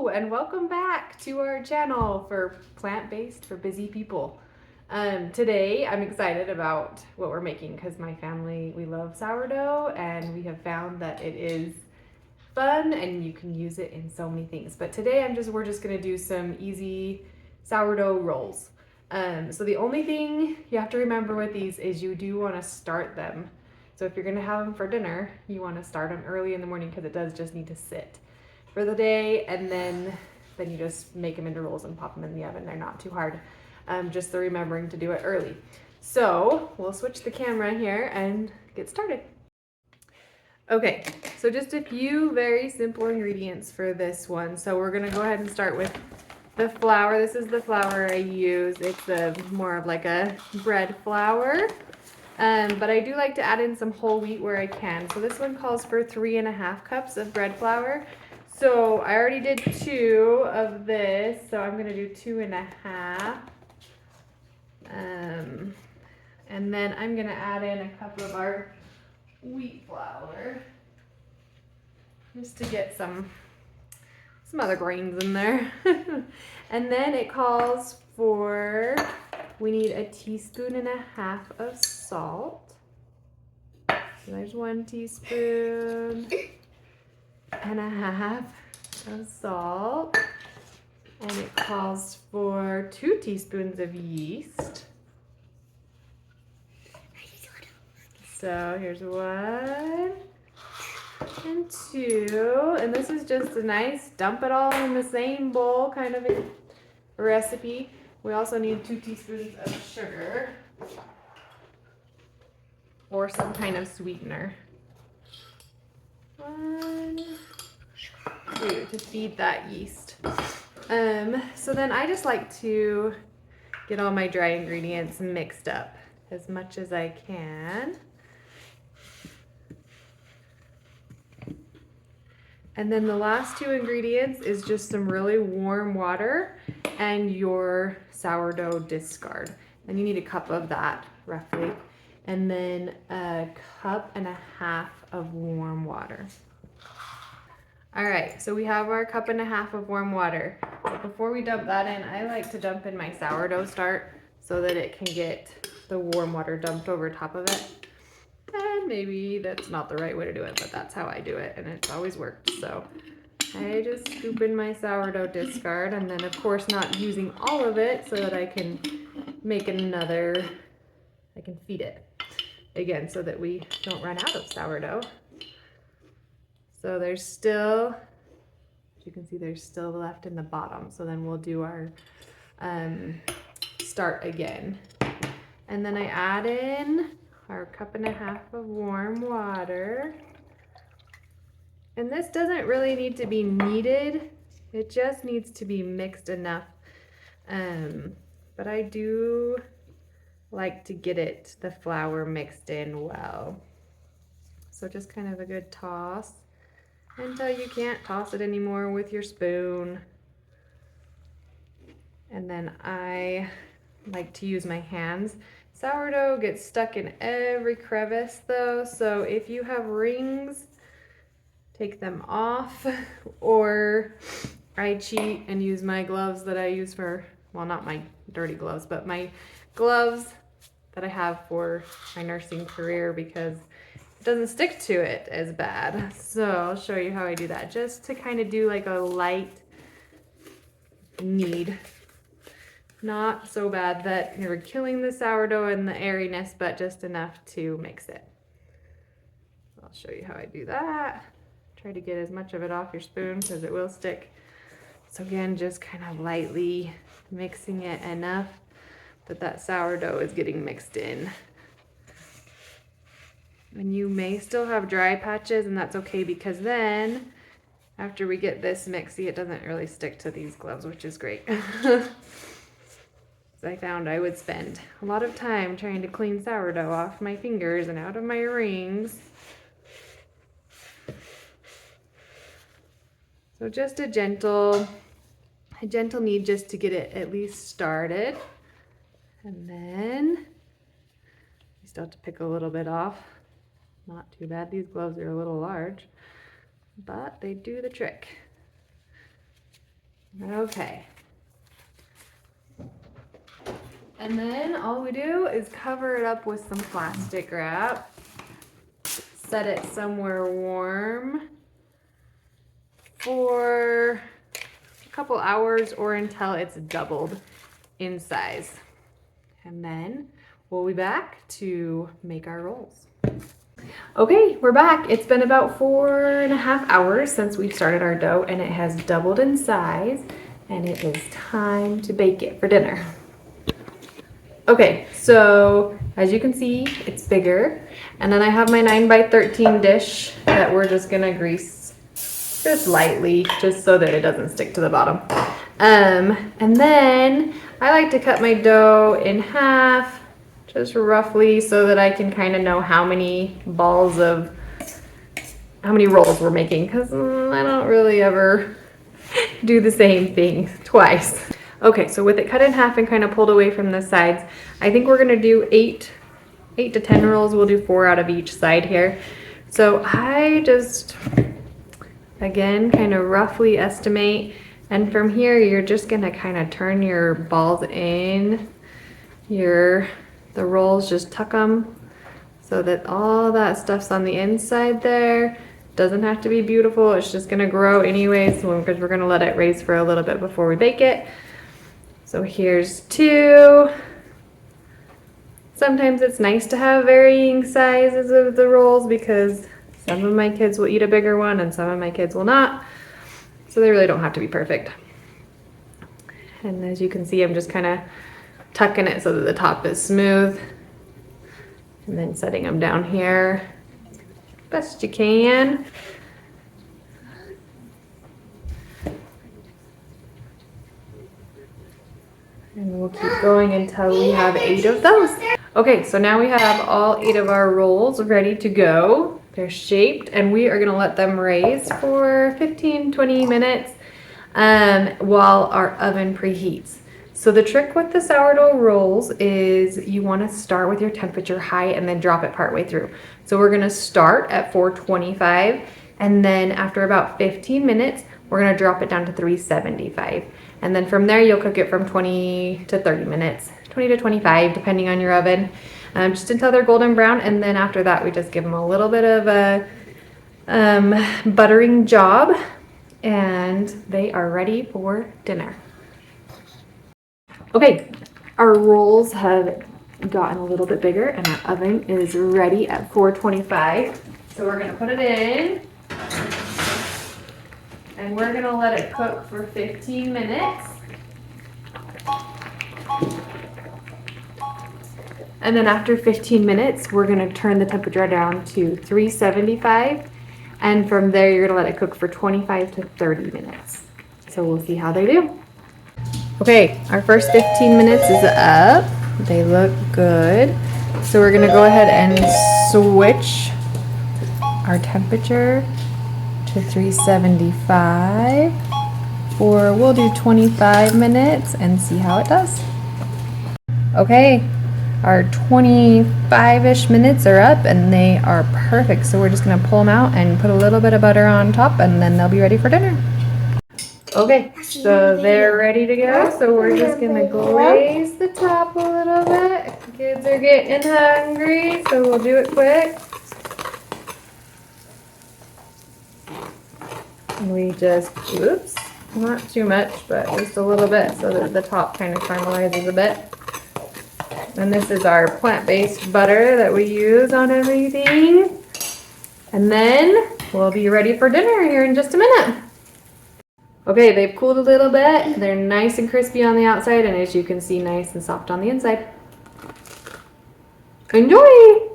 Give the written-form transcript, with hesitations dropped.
And welcome back to our channel for plant-based for busy people. Today I'm excited about what we're making because my family, we love sourdough and we have found that it is fun and you can use it in so many things. But today we're just gonna do some easy sourdough rolls. So the only thing you have to remember with these is you do want to start them. So if you're gonna have them for dinner, you want to start them early in the morning because it does just need to sit for the day, and then you just make them into rolls and pop them in the oven. They're not too hard. Just the remembering to do it early. So we'll switch the camera here and get started. Okay, so just a few very simple ingredients for this one. So we're gonna go ahead and start with the flour. This is the flour I use. It's more of like a bread flour. But I do like to add in some whole wheat where I can. So this one calls for 3.5 cups of bread flour. So I already did 2 of this, so I'm gonna do 2.5. And then I'm gonna add in a cup of our wheat flour, just to get some other grains in there. And then it calls for, we need 1.5 teaspoons of salt. So there's 1.5 teaspoons of salt. And it calls for 2 teaspoons of yeast. So here's 1 and 2. And this is just a nice dump it all in the same bowl kind of a recipe. We also need 2 teaspoons of sugar or some kind of sweetener. 1, 2 to feed that yeast. So then I just like to get all my dry ingredients mixed up as much as I can. And then the last 2 ingredients is just some really warm water and your sourdough discard. And you need 1 cup of that roughly. And then 1.5 cups of warm water. All right, so we have our 1.5 cups of warm water. But before we dump that in, I like to dump in my sourdough start so that it can get the warm water dumped over top of it. And maybe that's not the right way to do it, but that's how I do it, and it's always worked. So I just scoop in my sourdough discard, and then of course not using all of it so that I can make another, I can feed it again so that we don't run out of sourdough. So there's still, as you can see, there's still left in the bottom. So then we'll do our start again. And then I add in our 1.5 cups of warm water. And this doesn't really need to be kneaded. It just needs to be mixed enough. But I do like to get the flour mixed in well. So just kind of a good toss until you can't toss it anymore with your spoon. And then I like to use my hands. Sourdough gets stuck in every crevice though, so if you have rings, take them off, or I cheat and use my gloves that I use for, well, not my dirty gloves, but my gloves that I have for my nursing career because it doesn't stick to it as bad. So I'll show you how I do that, just to kind of do like a light knead. Not so bad that you're killing the sourdough and the airiness, but just enough to mix it. I'll show you how I do that. Try to get as much of it off your spoon because it will stick. So again, just kind of lightly mixing it enough that that sourdough is getting mixed in. And you may still have dry patches, and that's okay because then after we get this mixy, it doesn't really stick to these gloves, which is great. I found I would spend a lot of time trying to clean sourdough off my fingers and out of my rings. So just a gentle knead just to get it at least started. And then you still have to pick a little bit off. Not too bad. These gloves are a little large, but they do the trick. Okay. And then all we do is cover it up with some plastic wrap. Set it somewhere warm for a couple hours or until it's doubled in size. And then we'll be back to make our rolls. Okay, we're back. It's been about 4.5 hours since we started our dough, and it has doubled in size, and it is time to bake it for dinner. Okay, so as you can see, it's bigger. And then I have my 9x13 dish that we're just gonna grease just lightly, just so that it doesn't stick to the bottom. And then I like to cut my dough in half, just roughly, so that I can kind of know how many rolls we're making, because I don't really ever do the same thing twice. Okay, so with it cut in half and kind of pulled away from the sides, I think we're gonna do 8 to 10 rolls. We'll do 4 out of each side here. So I just, again, kind of roughly estimate, and from here you're just gonna kind of turn your balls in, the rolls, just tuck them so that all that stuff's on the inside there. Doesn't have to be beautiful, it's just gonna grow anyways, because we're gonna let it raise for a little bit before we bake it. So here's 2. Sometimes it's nice to have varying sizes of the rolls, because some of my kids will eat a bigger one and some of my kids will not. So they really don't have to be perfect. And as you can see, I'm just kind of tucking it so that the top is smooth. And then setting them down here best you can. And we'll keep going until we have 8 of those. Okay, so now we have all 8 of our rolls ready to go. They're shaped, and we are gonna let them raise for 15-20 minutes while our oven preheats. So the trick with the sourdough rolls is you wanna start with your temperature high and then drop it partway through. So we're gonna start at 425, and then after about 15 minutes, we're gonna drop it down to 375. And then from there, you'll cook it from 20 to 30 minutes, 20 to 25, depending on your oven, just until they're golden brown. And then after that, we just give them a little bit of a buttering job, and they are ready for dinner. Okay, our rolls have gotten a little bit bigger, and our oven is ready at 425. So we're gonna put it in. And we're gonna let it cook for 15 minutes. And then after 15 minutes, we're gonna turn the temperature down to 375. And from there, you're gonna let it cook for 25 to 30 minutes. So we'll see how they do. Okay, our first 15 minutes is up. They look good. So we're gonna go ahead and switch our temperature to 375 for, we'll do 25 minutes and see how it does. Okay, our 25-ish minutes are up and they are perfect. So we're just gonna pull them out and put a little bit of butter on top, and then they'll be ready for dinner. Okay, so they're ready to go. So we're just gonna glaze the top a little bit. Kids are getting hungry, so we'll do it quick. We just, oops, not too much, but just a little bit so that the top kind of caramelizes a bit. And this is our plant-based butter that we use on everything. And then we'll be ready for dinner here in just a minute. Okay, they've cooled a little bit. They're nice and crispy on the outside, and as you can see, nice and soft on the inside. Enjoy!